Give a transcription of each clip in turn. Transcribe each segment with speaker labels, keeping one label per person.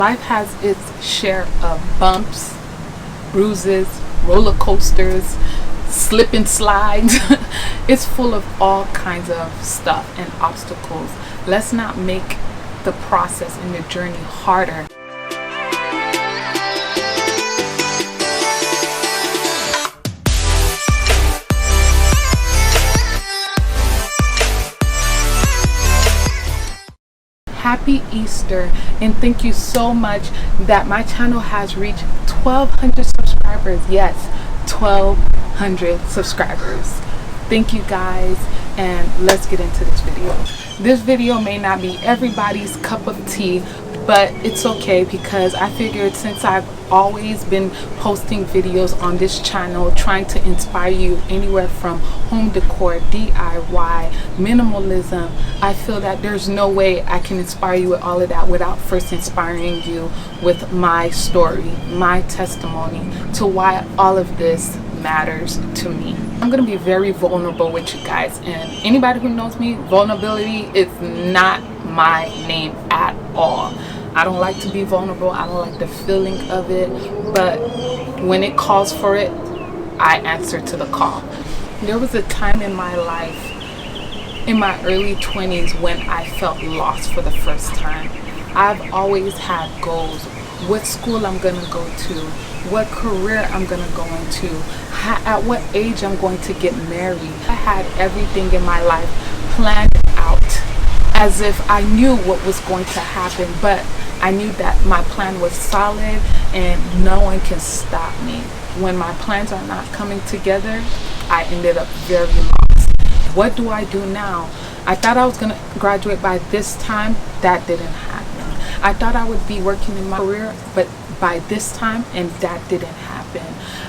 Speaker 1: Life has its share of bumps, bruises, roller coasters, slip and slides. It's full of all kinds of stuff and obstacles. Let's not make the process and the journey harder. Happy Easter, and thank you so much that my channel has reached 1,200 subscribers. Yes, 1,200 subscribers. Thank you guys, and let's get into this video. This video may not be everybody's cup of tea, but it's okay because I figured since I've always been posting videos on this channel trying to inspire you anywhere from home decor, DIY, minimalism, I feel that there's no way I can inspire you with all of that without first inspiring you with my story, my testimony to why all of this matters to me. I'm gonna be very vulnerable with you guys, and anybody who knows me, vulnerability is not my name at all. I don't like to be vulnerable. I don't like the feeling of it, but when it calls for it, I answer to the call. There was a time in my life, in my early 20s, when I felt lost for the first time. I've always had goals. What school I'm gonna go to, what career I'm gonna go into, at what age I'm going to get married. I had everything in my life planned out as if I knew what was going to happen, but I knew that my plan was solid and no one can stop me. When my plans are not coming together, I ended up very lost. What do I do now? I thought I was gonna graduate by this time. That didn't happen. I thought I would be working in my career, but by this time, and that didn't happen.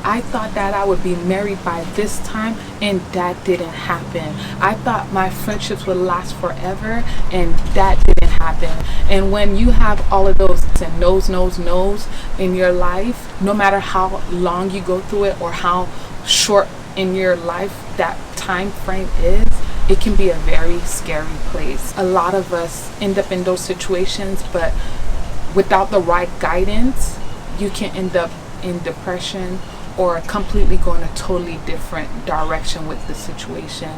Speaker 1: I thought that I would be married by this time, and that didn't happen. I thought my friendships would last forever, and that didn't happen. And when you have all of those and no's in your life, no matter how long you go through it or how short in your life that time frame is, it can be a very scary place. A lot of us end up in those situations, but without the right guidance, you can end up in depression or completely go in a totally different direction with the situation.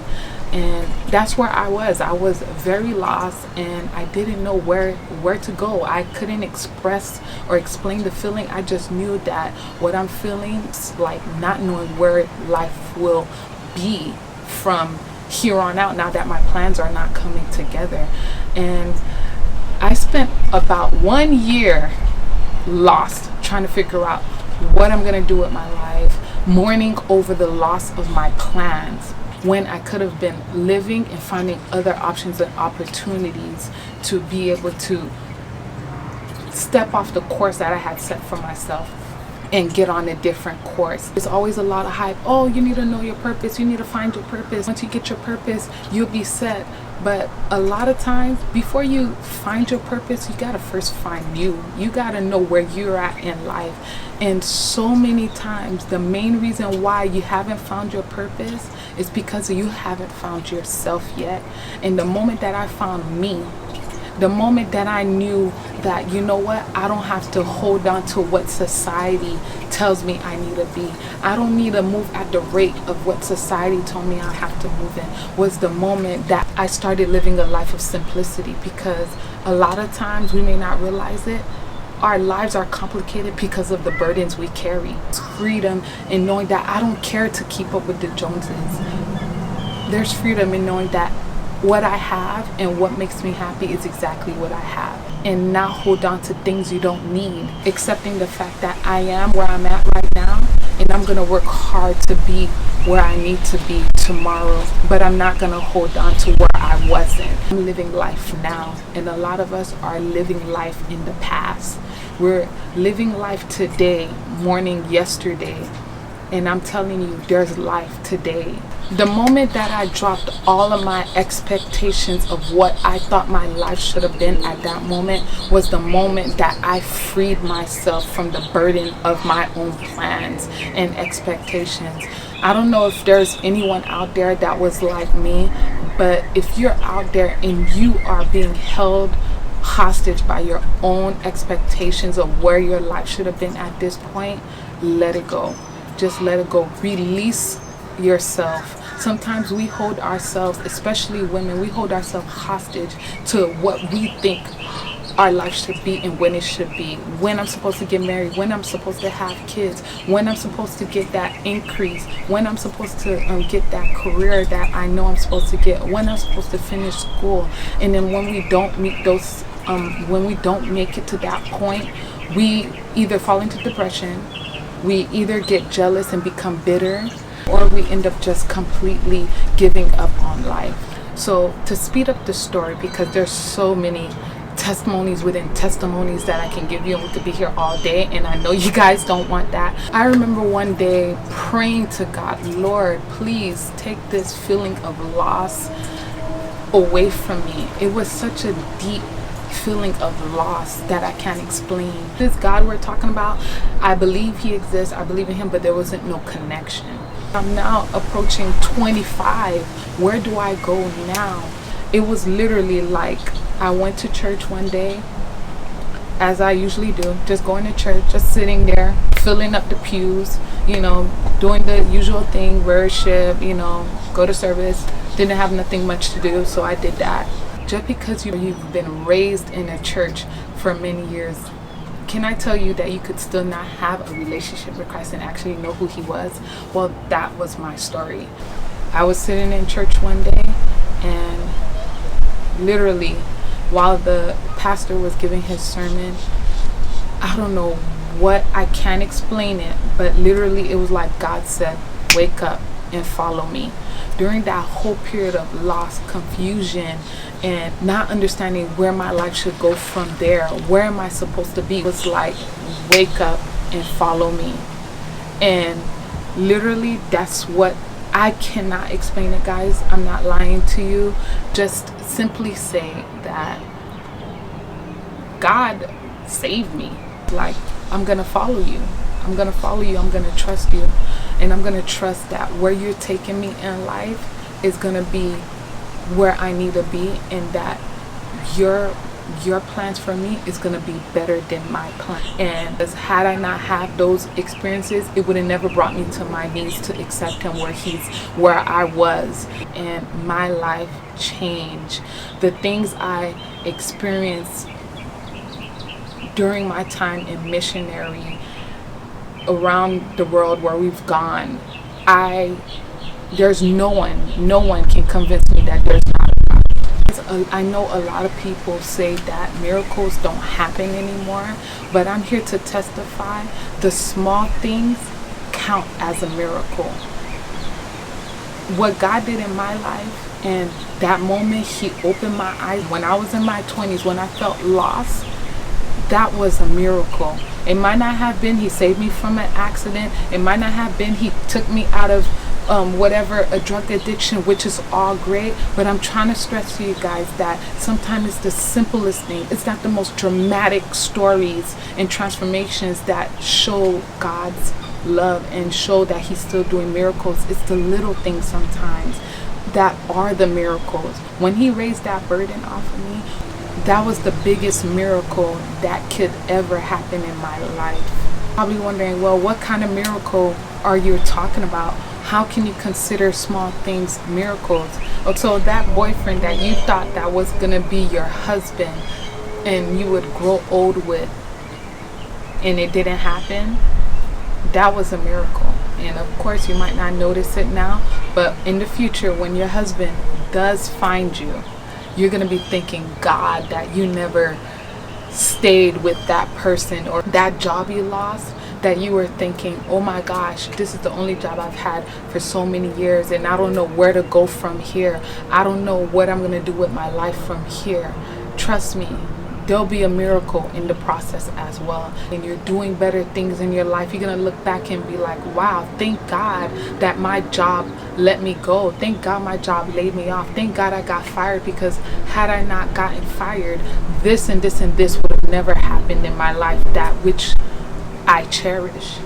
Speaker 1: And that's where I was. I was very lost, and I didn't know where to go. I couldn't express or explain the feeling. I just knew that what I'm feeling is like not knowing where life will be from here on out, now that my plans are not coming together. And I spent about 1 year lost trying to figure out what I'm gonna do with my life, mourning over the loss of my plans when I could have been living and finding other options and opportunities to be able to step off the course that I had set for myself and get on a different course. There's always a lot of hype. Oh, you need to know your purpose. You need to find your purpose. Once you get your purpose, you'll be set. But a lot of times, before you find your purpose, you gotta first find you. You gotta know where you're at in life. And so many times, the main reason why you haven't found your purpose is because you haven't found yourself yet. And the moment that I found me, the moment that I knew that, you know what, I don't have to hold on to what society tells me I need to be. I don't need to move at the rate of what society told me I have to move in, was the moment that I started living a life of simplicity. Because a lot of times, we may not realize it, our lives are complicated because of the burdens we carry. It's freedom in knowing that I don't care to keep up with the Joneses. There's freedom in knowing that what I have and what makes me happy is exactly what I have, and not hold on to things you don't need. Accepting the fact that I am where I'm at right now, and I'm gonna work hard to be where I need to be tomorrow, but I'm not gonna hold on to where I wasn't. I'm living life now, and a lot of us are living life in the past. We're living life today, mourning yesterday. And I'm telling you, there's life today. The moment that I dropped all of my expectations of what I thought my life should have been at that moment was the moment that I freed myself from the burden of my own plans and expectations. I don't know if there's anyone out there that was like me, but if you're out there and you are being held hostage by your own expectations of where your life should have been at this point, let it go. Just let it go. Release yourself. Sometimes we hold ourselves, especially women, we hold ourselves hostage to what we think our life should be and when it should be. When I'm supposed to get married, when I'm supposed to have kids, when I'm supposed to get that increase, when I'm supposed to get that career that I know I'm supposed to get, when I'm supposed to finish school. And then when we don't meet those, when we don't make it to that point, we either fall into depression, we either get jealous and become bitter, or we end up just completely giving up on life. So to speed up the story, because there's so many testimonies within testimonies that I can give you, and we could be here all day, and I know you guys don't want that. I remember one day praying to God, Lord, please take this feeling of loss away from me. It was such a deep feeling of loss that I can't explain. This God we're talking about, I believe he exists, I believe in him, but there wasn't no connection. I'm now approaching 25. Where do I go now? It was literally like I went to church one day, as I usually do, just going to church, just sitting there, filling up the pews, doing the usual thing, worship, go to service. Didn't have nothing much to do, so I did that. Just because you've been raised in a church for many years, can I tell you that you could still not have a relationship with Christ and actually know who he was? Well, that was my story. I was sitting in church one day, and literally while the pastor was giving his sermon, I don't know what, I can't explain it, but literally it was like God said, wake up and follow me. During that whole period of loss, confusion, and not understanding where my life should go from there, where am I supposed to be, it was like, wake up and follow me. And literally that's what, I cannot explain it, guys. I'm not lying to you. Just simply say that God saved me. Like, I'm gonna follow you. I'm gonna follow you. I'm gonna trust you. And I'm gonna trust that where you're taking me in life is gonna be where I need to be, and that your plans for me is gonna be better than my plan. And had I not had those experiences, it would have never brought me to my knees to accept him where I was. And my life changed. The things I experienced during my time in missionary around the world where we've gone, there's no one can convince me that there's not a God. I know a lot of people say that miracles don't happen anymore, but I'm here to testify the small things count as a miracle. What God did in my life, and that moment he opened my eyes when I was in my 20s, when I felt lost, that was a miracle. It might not have been he saved me from an accident. It might not have been he took me out of whatever, a drug addiction, which is all great. But I'm trying to stress to you guys that sometimes it's the simplest thing. It's not the most dramatic stories and transformations that show God's love and show that he's still doing miracles. It's the little things sometimes that are the miracles. When he raised that burden off of me, that was the biggest miracle that could ever happen in my life. Probably wondering, well, what kind of miracle are you talking about? How can you consider small things miracles? So that boyfriend that you thought that was gonna be your husband and you would grow old with, and it didn't happen, that was a miracle. And of course you might not notice it now, but in the future when your husband does find you, you're going to be thanking God that you never stayed with that person, or that job you lost, that you were thinking, oh my gosh, this is the only job I've had for so many years and I don't know where to go from here. I don't know what I'm going to do with my life from here. Trust me, there'll be a miracle in the process as well. And you're doing better things in your life, you're going to look back and be like, wow, thank God that my job let me go. Thank God my job laid me off. Thank God I got fired, because had I not gotten fired, this and this and this would have never happened in my life, that which I cherish.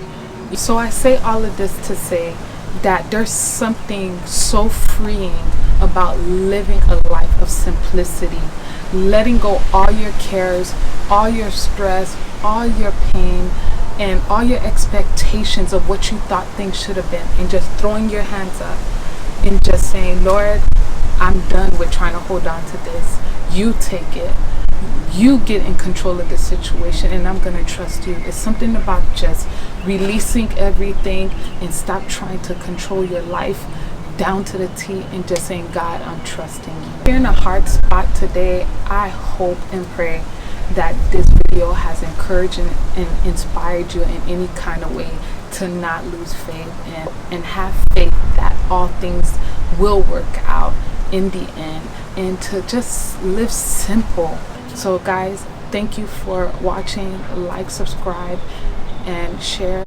Speaker 1: So I say all of this to say that there's something so freeing about living a life of simplicity, letting go all your cares, all your stress, all your pain, and all your expectations of what you thought things should have been, and just throwing your hands up and just saying, Lord, I'm done with trying to hold on to this. You take it. You get in control of the situation, and I'm going to trust you. It's something about just releasing everything and stop trying to control your life down to the T, and just saying, God, I'm trusting you. If you're in a hard spot today, I hope and pray that this video has encouraged and inspired you in any kind of way to not lose faith, and have faith that all things will work out in the end, and to just live simple. So guys, thank you for watching. Like, subscribe, and share.